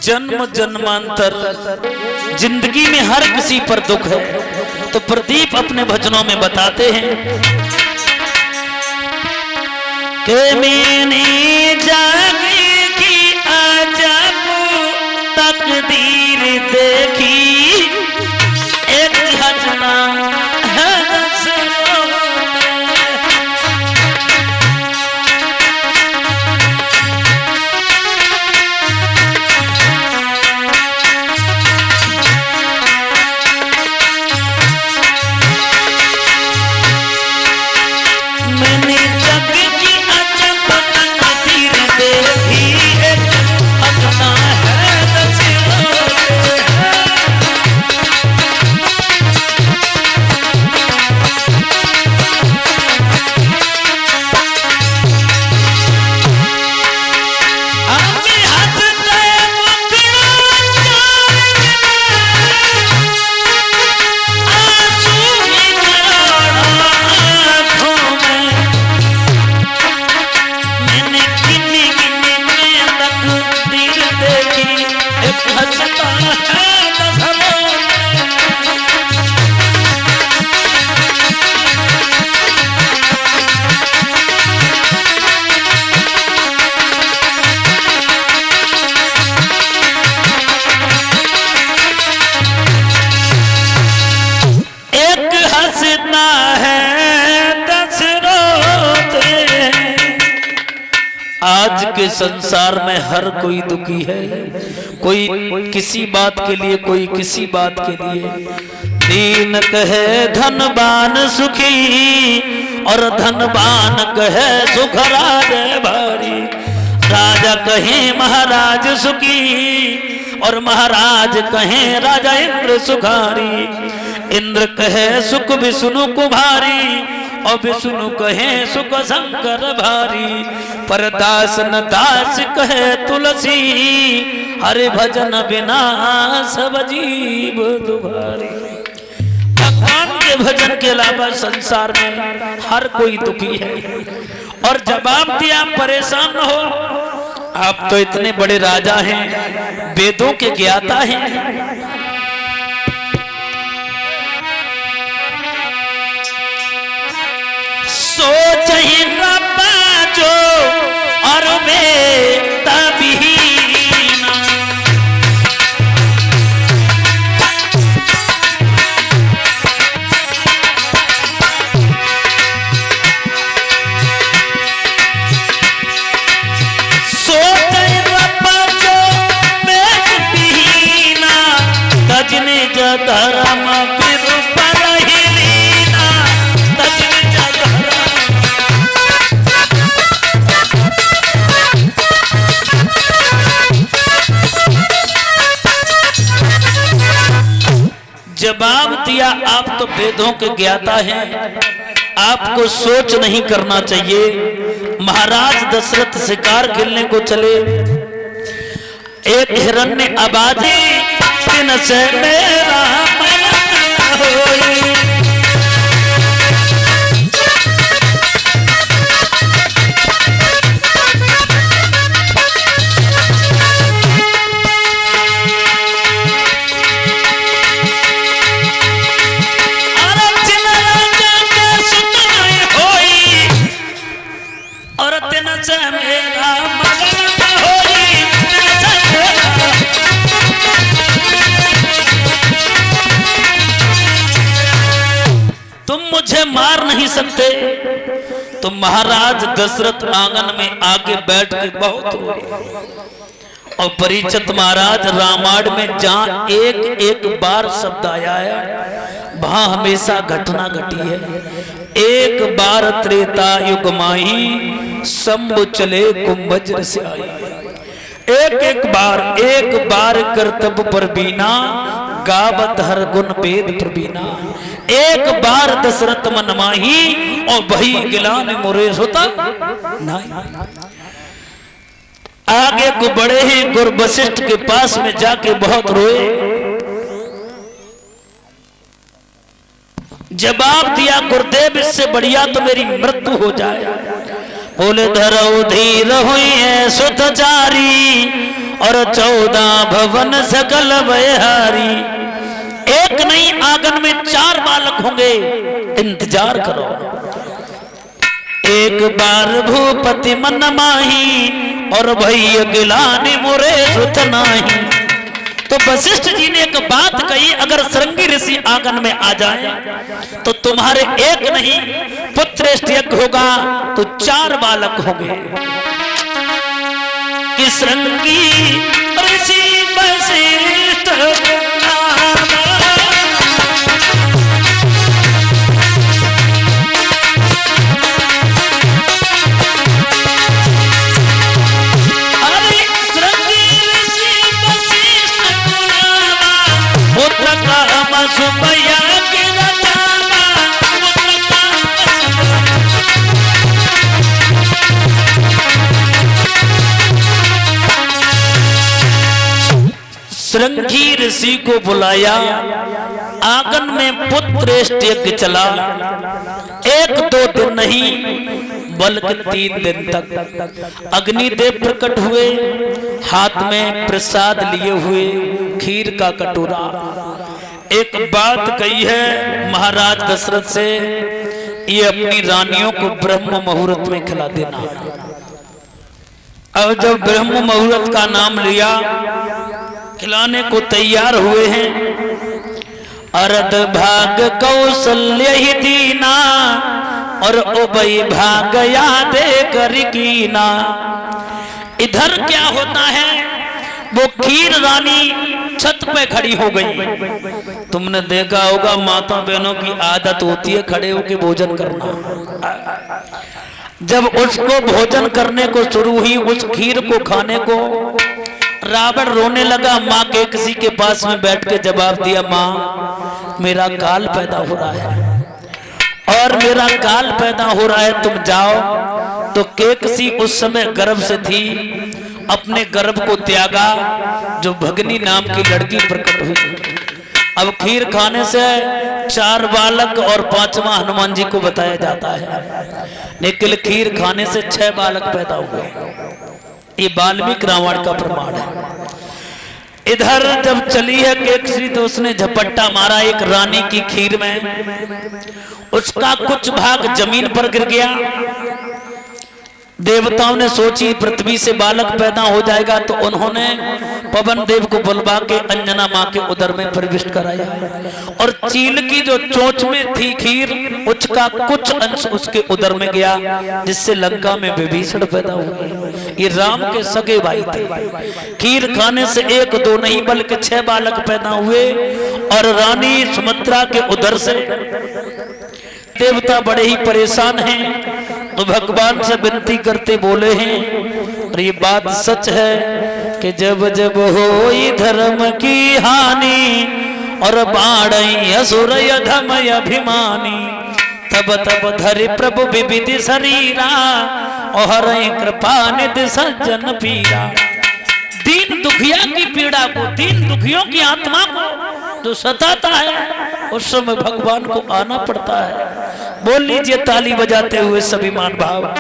जन्म जन्मांतर जिंदगी में हर किसी पर दुख है। तो प्रदीप अपने भजनों में बताते हैं कि मैंने जागे की अजब तकदीर देखी, एक हजना है आज के संसार में हर कोई दुखी है, कोई किसी बात के लिए, कोई किसी बात के लिए। दीन कहे धनवान सुखी और धनवान कहे सुख राज भारी। राजा कहे महाराज सुखी और महाराज कहे राजा इंद्र सुखारी। इंद्र कहे सुख विष्णु को भारी और विष्णु कहे सुख शंकर भारी। पर दास न दास कहे तुलसी, हरि भजन बिना सब जीव दुभारी। भगवान के भजन के अलावा संसार में हर कोई दुखी है। और जवाब दिया परेशान न हो, आप तो इतने बड़े राजा हैं, वेदों के ज्ञाता हैं। सोच ही रब्बा जो और वे तबहीना, सोच ही रब्बा जो वे तबहीना, तजने जो धर्म फिर पर ही लीना, तजने जो जवाब दिया, आप तो वेदों के ज्ञाता हैं, आपको सोच नहीं करना चाहिए। महाराज दशरथ शिकार खेलने को चले, एक हिरण्य आबादी दिन से मेरा मन होई। तुम मुझे मार नहीं सकते। तो महाराज दशरथ आंगन में आके बैठ के बहुत रोए। और परीक्षित महाराज रामायण में जहां एक एक बार शब्द आया है, वहां हमेशा घटना घटी है। एक बार त्रेता युग माही, शंभु चले कुंभज्र से आई। एक बार कर्तव्य पर बीना, गावत हर गुण वेद प्रवीणा। एक बार दशरथ मन माही और वही गिलान मुरेश होता नहीं। आगे को बड़े ही गुरु वशिष्ठ के पास में जाके बहुत रोए। जवाब दिया, गुरुदेव इससे बढ़िया तो मेरी मृत्यु हो जाए। बोले धरो धीर हुई है सुतचारी और 14 भवन सकल बहारी। एक नहीं आंगन में 4 बालक होंगे, इंतजार करो। एक बार भूपति मन माही और भैया गिलानी मोरे सुत नाही। तो वशिष्ठ जी ने एक बात कही, अगर श्रृंगी ऋषि आंगन में आ जाए तो तुम्हारे एक नहीं पुत्रेष्ठ यज्ञ होगा, तो 4 बालक होंगे। कि श्रृंगी ऋषि वशिष्ठ श्रृंगी ऋषि को बुलाया, आंगन में पुत्रेष्ठ यज्ञ चला। 1-2 दिन नहीं बल्कि 3 दिन तक अग्निदेव प्रकट हुए, हाथ में प्रसाद लिए हुए खीर का कटोरा। एक बात कही है महाराज दशरथ से, ये अपनी रानियों को ब्रह्म मुहूर्त में खिला देना। अब जब ब्रह्म मुहूर्त का नाम लिया, खिलाने को तैयार हुए हैं। अर्ध भाग कौशल्य ही दीना और उबई भाग यादे कर कीना। इधर क्या होता है, वो खीर रानी छत पे खड़ी हो गई। तुमने देखा होगा माता बहनों की आदत होती है खड़े होके भोजन करना। जब उसको भोजन करने को शुरू हुई, उस खीर को खाने को, रावण रोने लगा। माँ के किसी के पास में बैठ के जवाब दिया, माँ मेरा काल पैदा हो रहा है और मेरा काल पैदा हो रहा है, तुम जाओ। तो केकसी उस समय गर्भ से थी, अपने गर्भ को त्यागा, जो भगनी नाम की लड़की प्रकट हुई। अब खीर खाने से 4 बालक और 5वां हनुमान जी को बताया जाता है, लेकिन खीर खाने से 6 बालक पैदा हुए। ये वाल्मीकि रामायण का प्रमाण है। इधर जब चली है केकसी तो उसने झपट्टा मारा एक रानी की खीर में, उसका कुछ भाग जमीन पर गिर गया। देवताओं ने सोची पृथ्वी से बालक पैदा हो जाएगा, तो उन्होंने पवन देव को बुलवा के अंजना माँ के उदर में प्रविष्ट कराया और चील की जो चोंच में थी खीर, उसका कुछ अंश उसके उदर में गया, जिससे लंका में विभीषण पैदा हुए। ये राम के सगे भाई थे। खीर खाने से 1-2 नहीं बल्कि 6 बालक पैदा हुए और रानी सुमित्रा के उदर से। देवता बड़े ही परेशान हैं, तो भगवान से विनती करते बोले हैं, और ये बात सच है कि जब जब होई धर्म की हानि और बाढ़ई असुर अधम अभिमानी, तब तब धरि प्रभु विविधि शरीरा और कृपा निधि सज्जन पीरा। दीन दुखिया की पीड़ा को, दीन दुखियों की आत्मा को जो सताता है, उस समय भगवान को आना पड़ता है। बोल लीजिए ताली बजाते हुए सभी मान भाव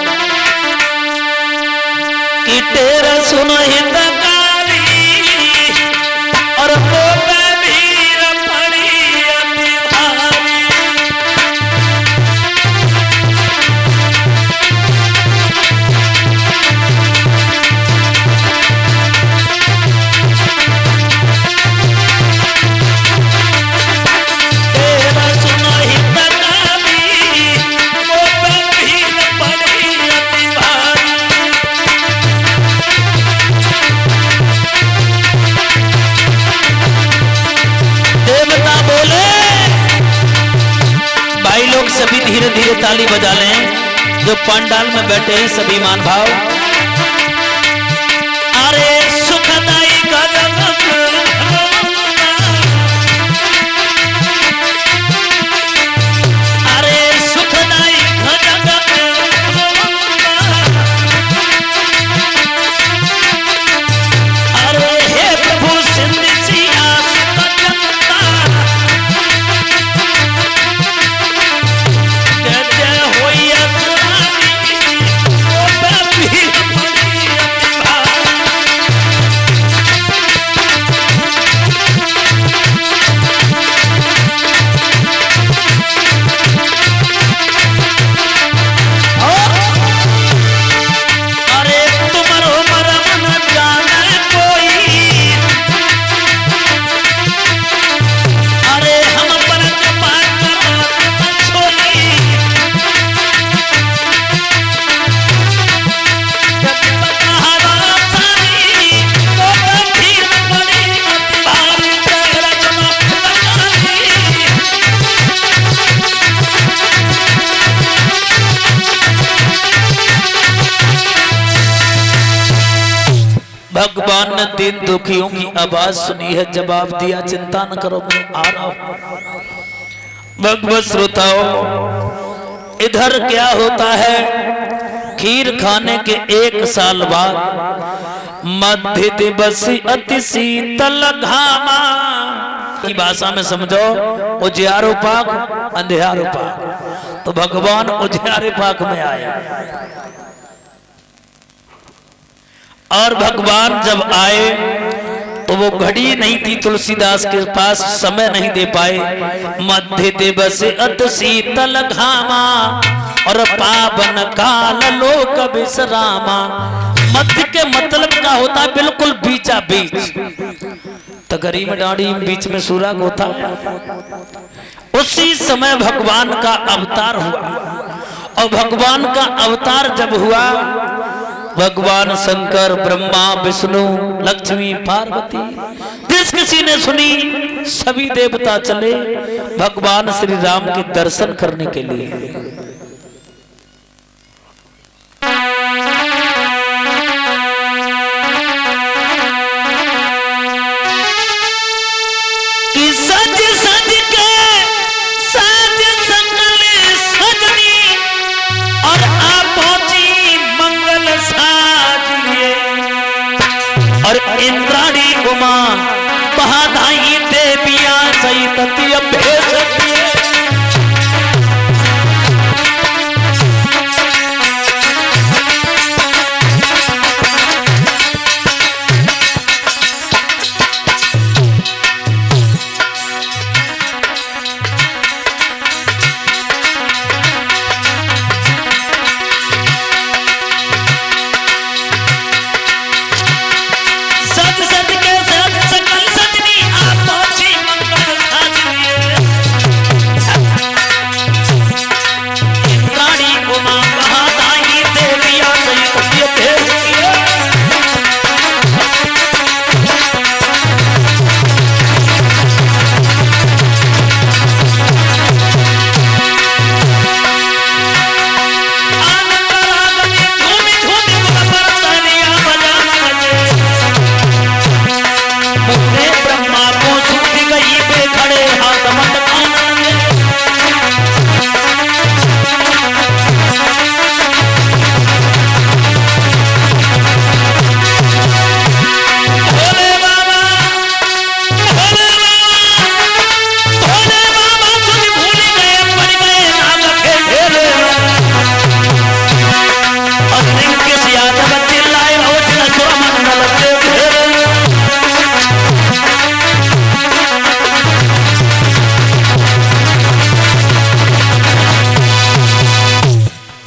कि तेरा सुनो हितकारी और सभी धीरे धीरे ताली बजा लें, जो पंडाल में बैठे हैं सभी मान भाव। अरे सुखदाई कदम अरे सुखदाई अरे हे प्रभु सिंध सिया भगवान ने दीन दुखियों की आवाज सुनी है, जवाब दिया चिंता न करो मैं आ रहा हूं। भगवत श्रोताओं, इधर क्या होता है, खीर खाने के 1 साल बाद मध्य दिवस अति शीतल घामा की भाषा में समझो, उजियारो पाक अंधियारो पाक, तो भगवान उजियारे पाक में आए। और भगवान जब आए तो वो घड़ी नहीं थी तुलसीदास के पास, समय नहीं दे पाए। मध्य दिवस अति शीतल घामा और पावन काल लोक विश्रामा। मध्य के मतलब का होता है बिल्कुल बीचा बीच, तगरी में डाड़ी बीच में सूरज होता। उसी समय भगवान का अवतार हुआ, और भगवान का अवतार जब हुआ, भगवान शंकर, ब्रह्मा, विष्णु, लक्ष्मी, पार्वती, जिस किसी ने सुनी सभी देवता चले भगवान श्री राम के दर्शन करने के लिए। इंद्राणी उमा महादाई देविया सहित भेष किए।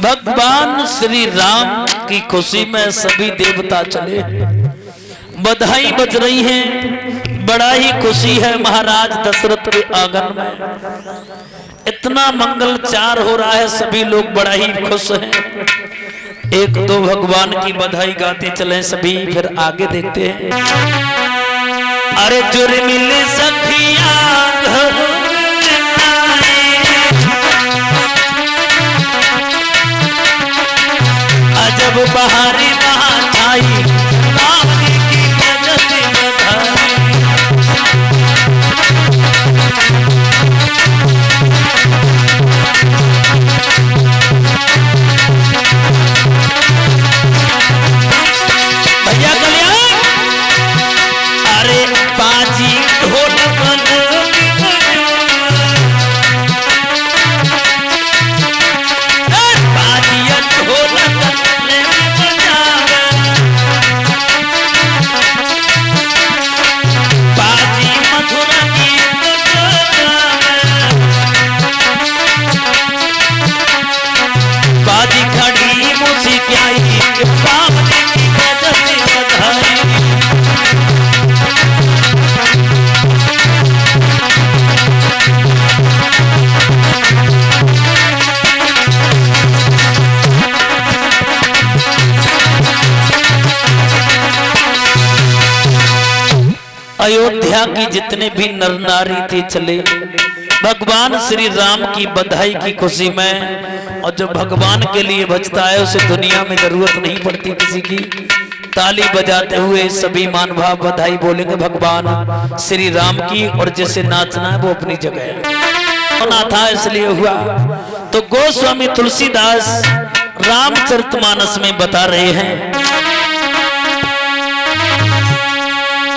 भगवान श्री राम की खुशी में सभी देवता चले, बधाई बज रही हैं, बड़ा ही खुशी है महाराज दशरथ के आंगन में। इतना मंगलचार हो रहा है, सभी लोग बड़ा ही खुश हैं। एक दो भगवान की बधाई गाते चले सभी, फिर आगे देखते हैं। अरे जुर्मिल सखिया जब बहारी बात आई रावणी की गजब बधाई। भैया कल्याण, अरे बाजी ढोल अयोध्या की जितने भी नर नारी थे चले भगवान श्री राम की बधाई की खुशी में। और जो भगवान के लिए बचता है उसे दुनिया में जरूरत नहीं पड़ती किसी की। ताली बजाते हुए सभी महानुभाव बधाई बोलेंगे भगवान श्री राम की, और जैसे नाचना है वो अपनी जगह होना था इसलिए हुआ। तो गोस्वामी तुलसीदास रामचरितमानस में बता रहे हैं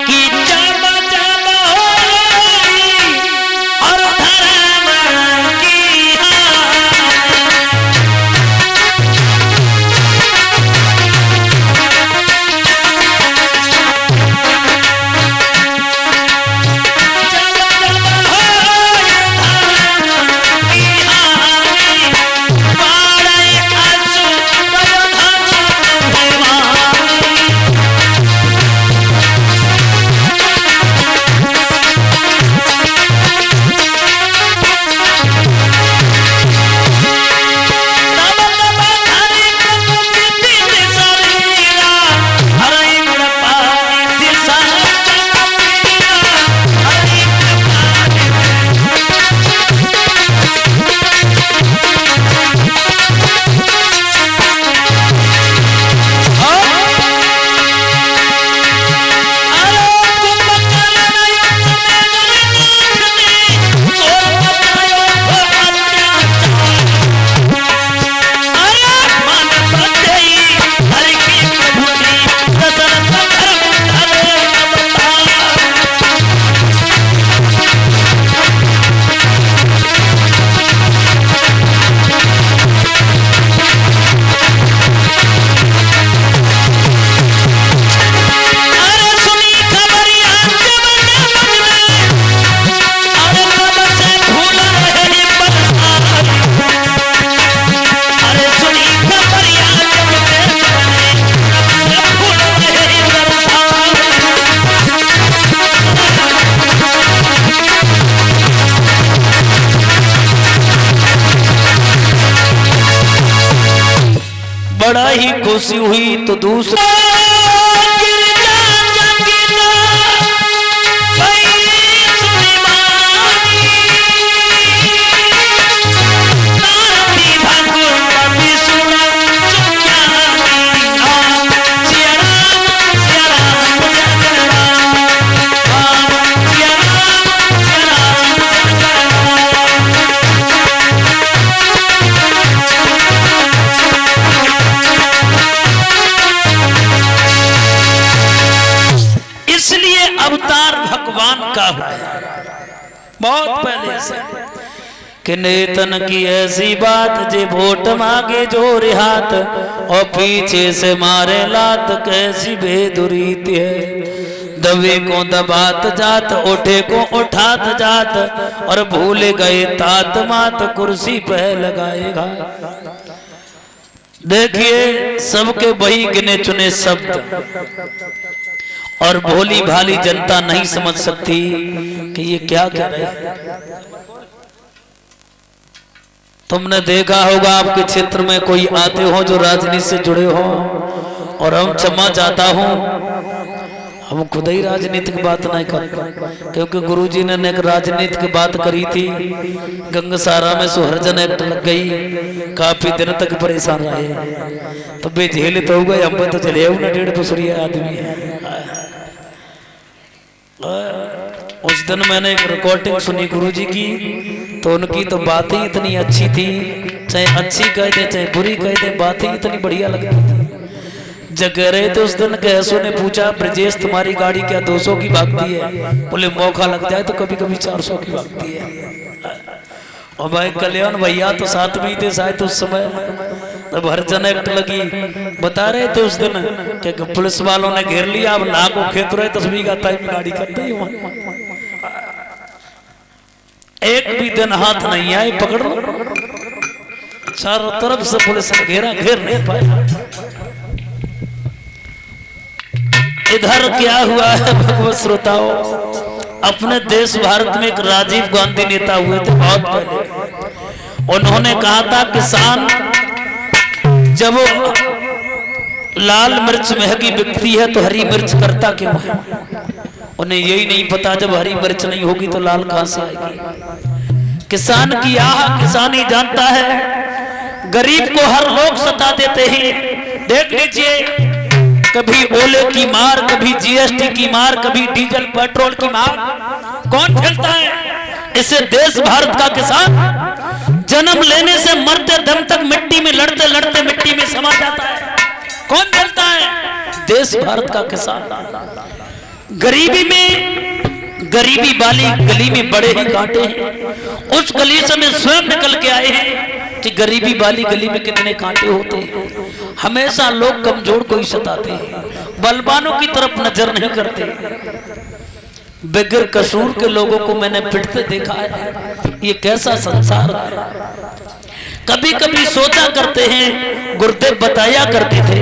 कि जामा जामा होई और धर्म की बड़ा ही खुशी हुई। तो दूसरा अवतार भगवान का हुआ बहुत पहले से कि नेतन की ऐसी बात जे वोट मांगे जोरे हाथ और पीछे से मारे लात, कैसी बेदुरीत है। दबे को दबात जात, उठे को उठात जात, और भूल गए तात मात कुर्सी पे लगाएगा। देखिए सबके वही गिने चुने शब्द, और भोली भाली जनता नहीं समझ सकती कि ये क्या कह रहे। तुमने देखा होगा आपके क्षेत्र में कोई आते हो जो राजनीति से जुड़े हो, और हम क्षमा चाहता हूं, हम खुद ही राजनीति की बात नहीं करते, क्योंकि गुरुजी ने एक राजनीति की बात करी थी, गंगसारा में सुहर्जन एक्ट लग गई, काफी दिन तक परेशान रहे, तो बेझेल तो हो गए। हम पे तो चले ना 1.5 दूसरी आदमी है। उस दिन मैंने एक रिकॉर्डिंग सुनी गुरुजी की, तो उनकी तो बात ही इतनी अच्छी थी, चाहे अच्छी कह दे चाहे बुरी कह दे, बात ही इतनी बढ़िया लगती थी। जगह रहे थे उस दिन कैसो ने पूछा, ब्रजेश तुम्हारी गाड़ी क्या 200 की भागती है? बोले मौका लग जाए तो कभी कभी 400 की भागती है। और भाई कल्याण भैया तो साथ में ही थे शायद उस समय, तब हरजन एक्ट लगी। बता रहे थे उस दिन कि पुलिस वालों ने घेर लिया, अब लाखों खेत रहे, 10 बीघा टाइम गाड़ी करते ही एक भी दिन हाथ नहीं आए, पकड़ लो। चारों तरफ से पुलिस ने घेरा, घेर नहीं पाया। इधर क्या हुआ है भगवत श्रोताओं, अपने देश भारत में एक राजीव गांधी नेता हुए थे बहुत पहले। उन्होंने कहा था किसान जब लाल मिर्च महंगी बिकती है तो हरी मिर्च करता क्यों है? उन्हें यही नहीं पता जब हरी मिर्च नहीं होगी तो लाल कहां से आएगी। किसान की आह किसान ही जानता है। गरीब को हर लोग सता देते हैं। देख लीजिए कभी ओले की मार, कभी जीएसटी की मार, कभी डीजल पेट्रोल की मार। कौन झेलता है इसे? देश भारत का किसान जन्म लेने से मरते दम तक मिट्टी में लड़ते लड़ते मिट्टी में समा जाता है। कौन झेलता है? देश भारत का किसान। गरीबी में, गरीबी वाली गली में बड़े ही कांटे हैं। उस गली से मैं स्वयं निकल के आए हैं कि गरीबी वाली गली में कितने कांटे होते हैं। हमेशा लोग कमजोर को ही सताते हैं, बलवानों की तरफ नजर नहीं करते। बगैर कसूर के लोगों को मैंने पिटते देखा है। ये कैसा संसार है। कभी कभी सोचा करते हैं, गुरुदेव बताया करते थे,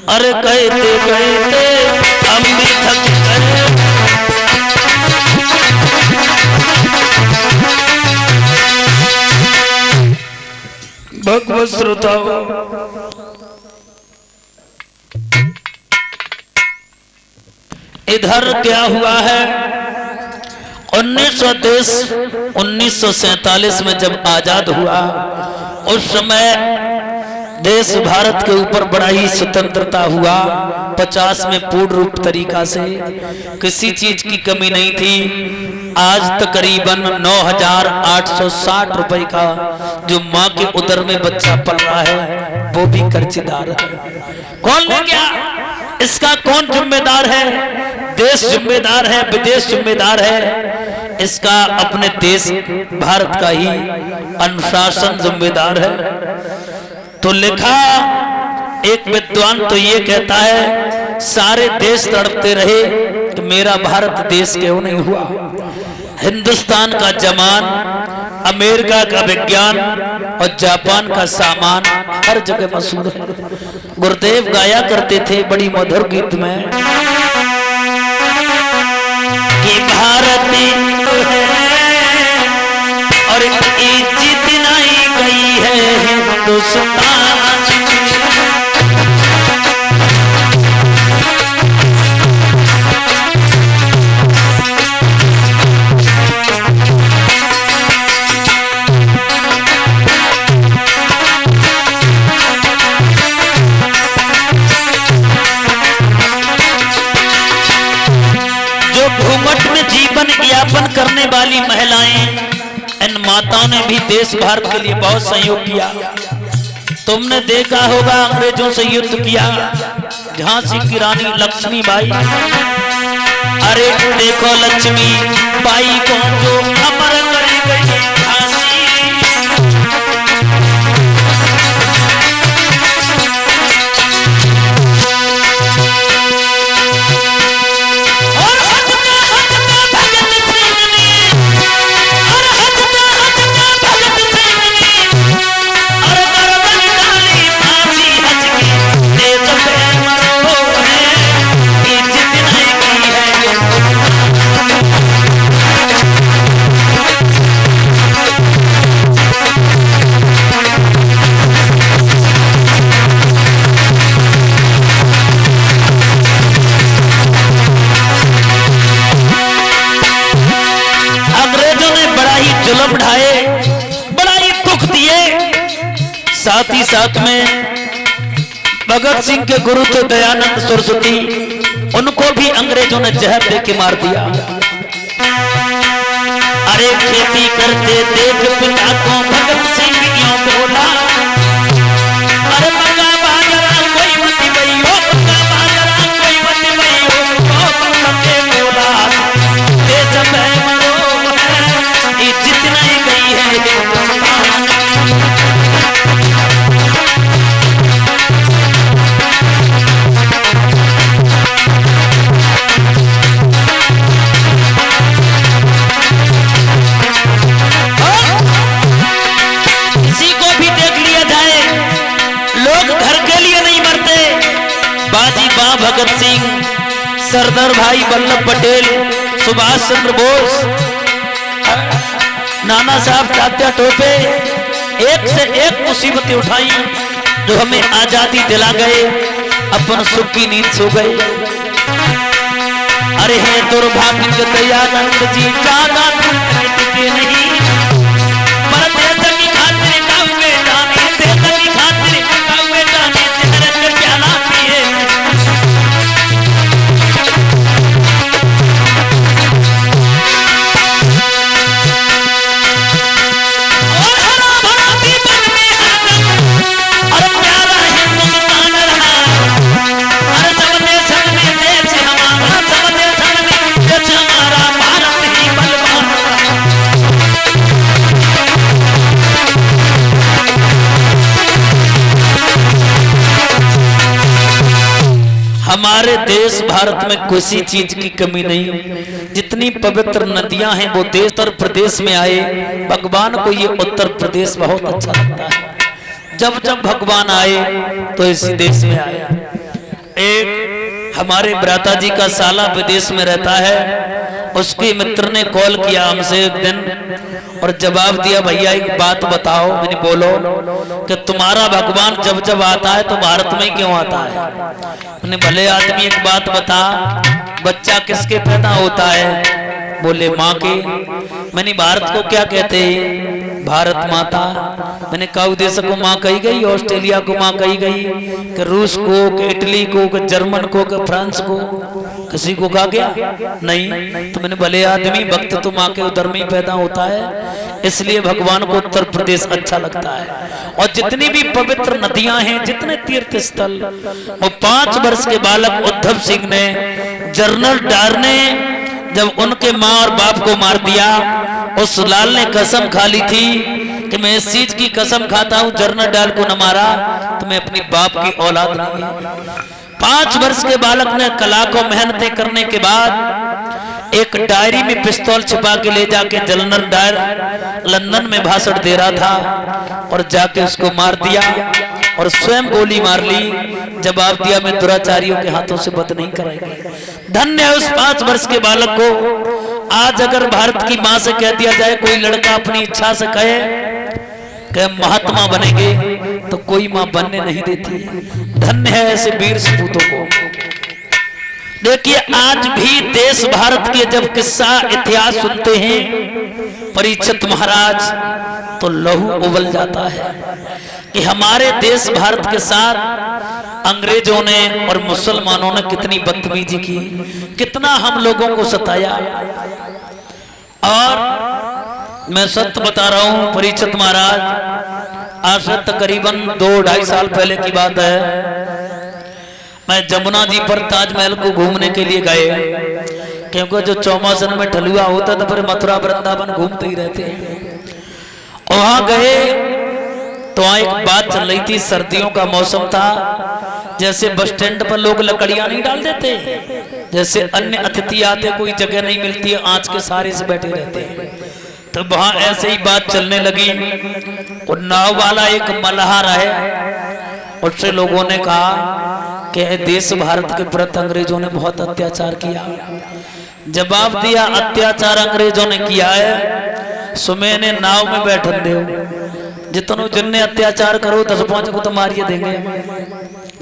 अरे कहते कहते हम भी थक गए। भगवत श्रोताओं, इधर क्या हुआ है? 1947 में जब आजाद हुआ, उस समय देश भारत के ऊपर बड़ा ही स्वतंत्रता हुआ। 50 में पूर्ण रूप तरीका से किसी चीज की कमी नहीं थी। आज तकरीबन 9,860 रुपए का जो माँ के उदर में बच्चा पल रहा है वो भी कर्जदार है। कौन ले गया? इसका कौन जिम्मेदार है? देश जिम्मेदार है, विदेश जिम्मेदार है। इसका अपने देश भारत का ही अनुशासन जिम्मेदार है। तो लिखा एक विद्वान तो ये कहता है, सारे देश तड़पते रहे कि मेरा भारत देश क्यों नहीं हुआ। हिंदुस्तान का जमान, अमेरिका का विज्ञान और जापान का सामान हर जगह मशहूर है। गुरुदेव गाया करते थे बड़ी मधुर गीत में कि भारत है और इज्जत नहीं गई है हिंदुस्तान। जीवन यापन करने वाली महिलाएं, इन माताओं ने भी देश भारत के लिए बहुत सहयोग किया। तुमने देखा होगा अंग्रेजों से युद्ध किया, झांसी की रानी लक्ष्मीबाई। अरे देखो लक्ष्मी बाई को जो अमर कर गई झांसी। न बढ़ाए, बड़ा ही दुख दिए। साथ ही साथ में भगत सिंह के गुरु थे दयानंद सरस्वती, उनको भी अंग्रेजों ने जहर दे के मार दिया। अरे खेती करते देख पिता को भगत सिंह यूं बोला, अरे बगा बाजरा कोई मत भइयो, बगा बाजरा कोई मत भइयो, के बोला ते जब मरो ये जितना ही गई है। भगत सिंह, सरदार भाई वल्लभ पटेल, सुभाष चंद्र बोस, नाना साहब तात्या टोपे, एक से एक मुसीबतें उठाई जो हमें आजादी दिला गए, अपन सुख की नींद सो गए। अरे है दुर्भाग्य दयानंद जी ज्यादा टिके नहीं, हमारे देश भारत में किसी चीज की कमी नहीं। जितनी पवित्र नदियां हैं वो देश उत्तर प्रदेश में आए। भगवान को ये उत्तर प्रदेश बहुत अच्छा लगता है। जब जब भगवान आए तो इसी देश में आए। एक हमारे भ्राता जी का साला विदेश में रहता है, उसके मित्र ने कॉल किया हमसे एक दिन और जवाब दिया, भैया एक बात बताओ। मैंने बोलो कि तुम्हारा भगवान जब जब आता है तो भारत में क्यों आता है? मैंने भले आदमी एक बात बता, बच्चा किसके पैदा होता है? बोले माँ के। मैंने भारत को क्या कहते हैं? भारत माता। मैंने कहा देश को माँ कही गई, ऑस्ट्रेलिया को माँ कही गई, कि रूस को, कि इटली को, कि जर्मन को, कि फ्रांस को, किसी को कहा गया नहीं। तो मैंने भले आदमी भक्त तो माँ के उधर में ही पैदा होता है, इसलिए भगवान को उत्तर प्रदेश अच्छा लगता है। और जितनी भी पवित्र नदियां हैं, जितने तीर्थ स्थल, वो 5 वर्ष के बालक उद्धव सिंह ने, जनरल डायर ने जब उनके माँ और बाप को मार दिया, उस लाल ने कसम खा ली थी कि मैं इस चीज की कसम खाता हूं, जनरल डायर को न मारा तो मैं अपनी बाप की औलाद नहीं। 5 वर्ष के बालक ने लाखों मेहनतें करने के बाद एक डायरी में पिस्तौल छिपा के ले जाके जनरल डायर लंदन में भाषण दे रहा था और जाके उसको मार दिया और स्वयं गोली मार ली। जवाब दिया, मैं दुराचारियों के हाथों से वध नहीं कराएंगे। धन्य है उस 5 वर्ष के बालक को। आज अगर भारत की मां से कह दिया जाए, कोई लड़का अपनी इच्छा से कहे कि महात्मा बनेंगे, तो कोई मां बनने नहीं देती। धन्य है ऐसे वीर सपूतों को। देखिए आज भी देश भारत के जब किस्सा इतिहास सुनते हैं परीक्षित महाराज, तो लहू उबल जाता है कि हमारे देश भारत के साथ अंग्रेजों ने और मुसलमानों ने कितनी बदतमीजी की, कितना हम लोगों को सताया। और मैं सत्य बता रहा हूं परीक्षित महाराज, आज से तकरीबन 2-2.5 साल पहले की बात है। मैं जमुना जी पर ताजमहल को घूमने के लिए गए, क्योंकि जो चौमासन में ठलुआ होता था फिर मथुरा वृंदावन घूमते ही रहते हैं। वहां गए तो वहां एक बात चल रही थी, सर्दियों का मौसम था। जैसे बस स्टैंड पर लोग लकड़ियां नहीं डाल देते, जैसे अन्य अतिथि आते कोई जगह नहीं मिलती है, आंच के सहारे से बैठे रहते हैं, तो वहां ऐसे ही बात चलने लगी। और नाव वाला एक मल्हार है, उससे लोगों ने कहा कि देश भारत के प्रति अंग्रेजों ने बहुत अत्याचार किया। जवाब दिया, अत्याचार अंग्रेजों ने किया है, सुमे ने नाव में बैठन दो, जितनों जिनने अत्याचार करो 10-5 को तो मारिए देंगे।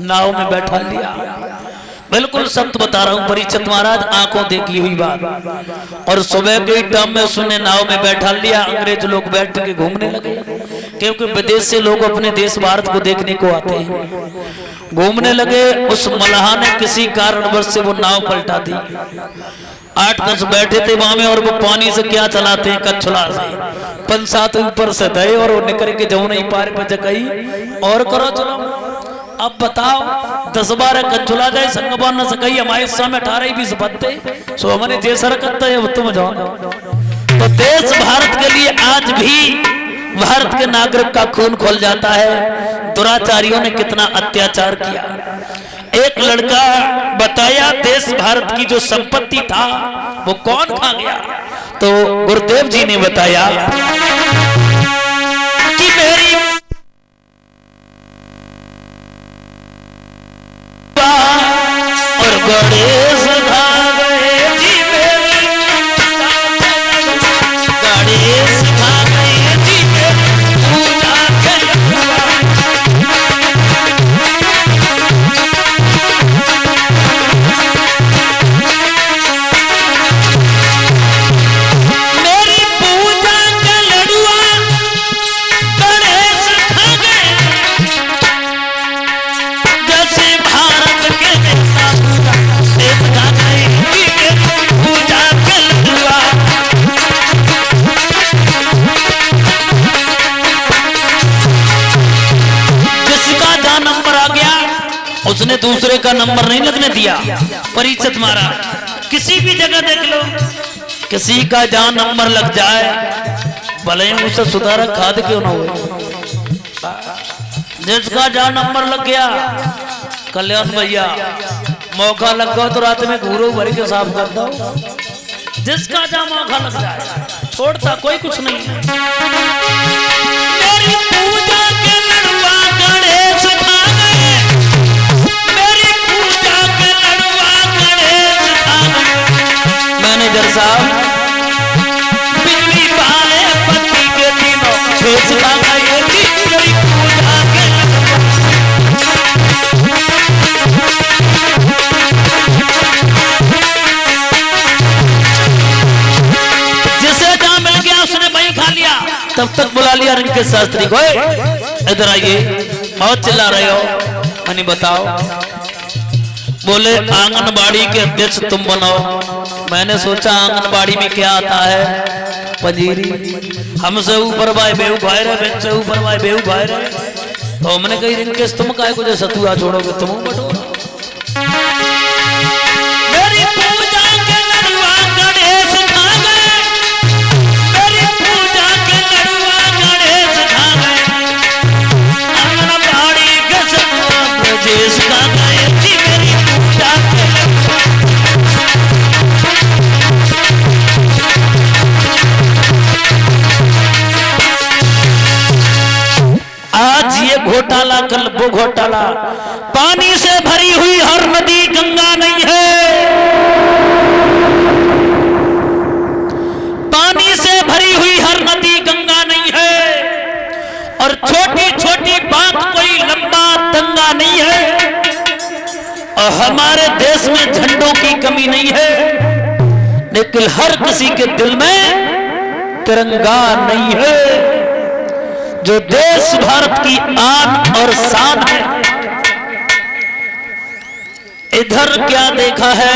नाव में बैठा लिया। बिल्कुल सत्य बता रहा हूँ परीक्षित महाराज, आंखों देखी हुई बात। और सुबह के टाइम में उसने नाव में बैठा लिया, अंग्रेज लोग बैठ के घूमने लगे, क्योंकि विदेश से लोग अपने देश भारत को देखने को आते हैं। घूमने लगे, उस मल्लाह ने किसी कारणवश से वो नाव पलटा दी। 8-10 बैठे थे वहां में, और वो पानी से क्या चलाते हैं, कछुला से 5-7 ऊपर से थे, और वो निकल के जाओ नहीं पार पे जगई और करो चलो। अब बताओ 10-12 कछुला जाए संगबान न सकई, हमारे सामने 18-20 बत्ते सो हमने जैसा करता है तुम जाओ। तो देश भारत के लिए आज भी भारत के नागरिक का खून खोल जाता है। दुराचारियों ने कितना अत्याचार किया। एक लड़का बताया देश भारत की जो संपत्ति था वो कौन खा गया, तो गुरुदेव जी ने बताया कि मेरी और गणेश खा गए जी, मेरी गणेश खा गए जी, पूजा मेरी पूजा का लड़ुआ गणेश खा गए। जैसे भारत के नेता देश खा गए, पूजा का लड़ुआ। जिसका जहां नंबर आ गया उसने दूसरे का नंबर नहीं लगने दिया। परीक्षित महाराज किसी भी जगह देख लो, किसी का जहां नंबर लग जाए भले ही उसे सुधारक खाद क्यों ना हो, जिसका जहां नंबर लग गया, कल्याण भैया मौका लग गया तो रात में घूरो भर के साफ कर दो। जिसका जहां मौका लग जाए छोड़ता कोई कुछ नहीं है। मेरी पूजा के लड़ुआ गणेश खा गए, मेरी पूजा के लड़ुआ गणेश खा गए। मैनेजर साहब बिजली वाले पति के तीनों खेच खा गए जी, मेरी पूजा के जिसे जहां मिल गया उसने वहीं खा लिया। तब तक बुला लिया रिंग के शास्त्री को, इधर आइए, बहुत चिल्ला रहे हो, मनी बताओ। बोले आंगनबाड़ी के अध्यक्ष तुम बनो। मैंने सोचा आंगनबाड़ी में क्या आता है, पंजीरी। हमसे ऊपर भाई बेहू भाई रहे, से ऊपर भाई बेहू भाई रहे, तो हमने कही रिंग के तुम काय कुछ सतुआ छोड़ोगे, तुम बटो। मेरी पूजा के लड़ुआ गणेश खा गए, मेरी पूजा के लड़ुआ गणेश खा गए। आंगनबाड़ी के सतुआ ब्रजेश खा गए जी, मेरी पूजा के आज ये घोटाला कल वो घोटाला। पानी से भरी हुई हर नदी गंगा नहीं है, पानी से भरी हुई हर नदी गंगा नहीं है, और छोटी छोटी बात कोई लंबा दंगा नहीं है। और हमारे देश में झंडों की कमी नहीं है, लेकिन हर किसी के दिल में तिरंगा नहीं है। जो देश भारत की आन और शान है, इधर क्या देखा है,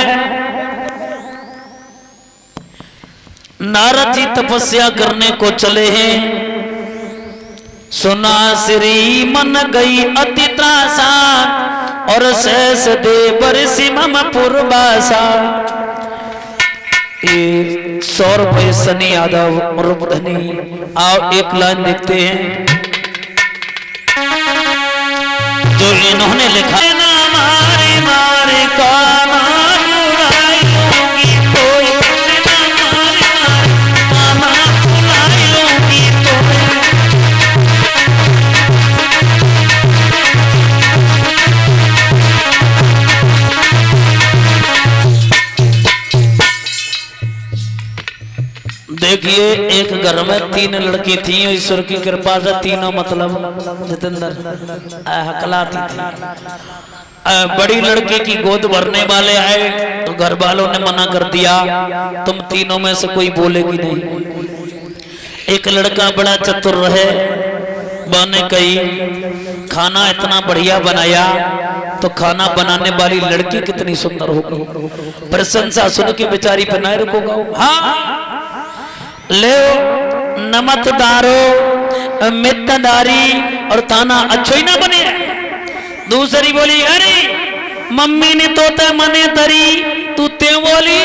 नारद जी तपस्या करने को चले हैं। सुना श्री मन गई अति त्रासा, और शेष देवर सिमम पूर्वासा। 100 रुपये सनी यादव और धनी। आओ एक लाइन देखते हैं जो इन्होंने लिखा। मारे मारे काना बुलाई लूंगी कोई, मारे मारे काना बुलाई लूंगी कोई। देखिए एक घर में 3 लड़की थी, ईश्वर की कृपा से तीनों मतलब जितेंद्र हकलाती थी। बड़ी लड़के की गोद भरने वाले आए तो घर वालों ने मना कर दिया, तुम तीनों में से कोई बोलेगी नहीं। एक लड़का बड़ा चतुर रहे, बने कही खाना इतना बढ़िया बनाया तो खाना बनाने वाली लड़की कितनी सुंदर होगी, प्रशंसा सुन के बेचारी पे ना रुकोगा। हाँ ले नमक दारो मित्तदारी और ताना अच्छो ही ना बने। दूसरी बोली अरे मम्मी ने तोते मने तरी तू ते बोली।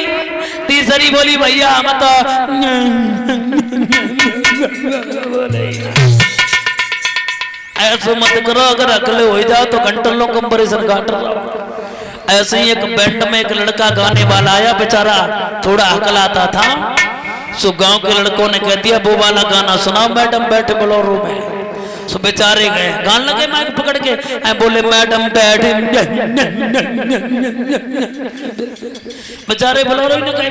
तीसरी बोली भैया हम तो ऐसे मत करो, अगर अकेले हो जाओ तो घंटों कंपैरिजन काट रहा। ऐसे ही एक बैंड में एक लड़का गाने वाला आया, बेचारा थोड़ा हकलाता था। सो गांव के लड़कों ने कह दिया वो वाला गाना सुनाओ मैडम बैठे बोलोरो में। सो बेचारे गए, गान लगे माइक पकड़ के, बोले मैडम बैठे, बेचारे बोलोरो ही न कहे।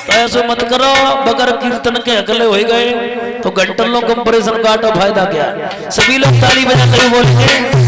तो ऐसे मत करो, बगैर कीर्तन के अकेले हो गए तो घंटों कंपैरिजन काटो, फायदा क्या। सभी लोग ताली बजा कर बोलेंगे।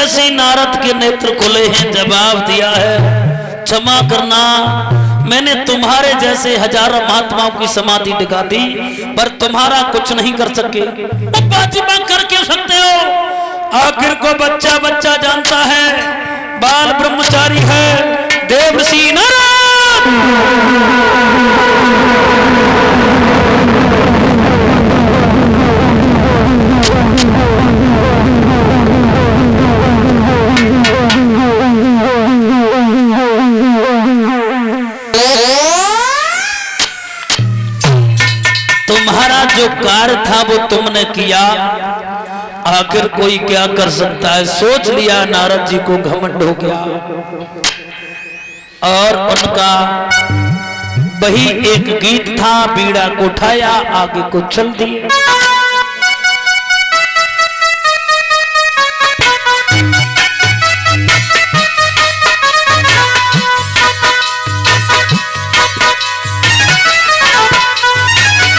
जैसे नारद के नेत्र खुले हैं, जवाब दिया है, क्षमा करना, मैंने तुम्हारे जैसे हजारों महात्माओं की समाधि दिखा दी, पर तुम्हारा कुछ नहीं कर सके। बाजी मांग कर क्यों सकते हो? आखिर को बच्चा बच्चा जानता है, बाल ब्रह्मचारी है, देवर्षि नारद। तुम्हारा जो कार्य था वो तुमने किया, आखिर कोई क्या कर सकता है? सोच लिया नारद जी को घमंड हो गया और उनका वही एक गीत था, बीड़ा को उठाया, आगे को चल दिया।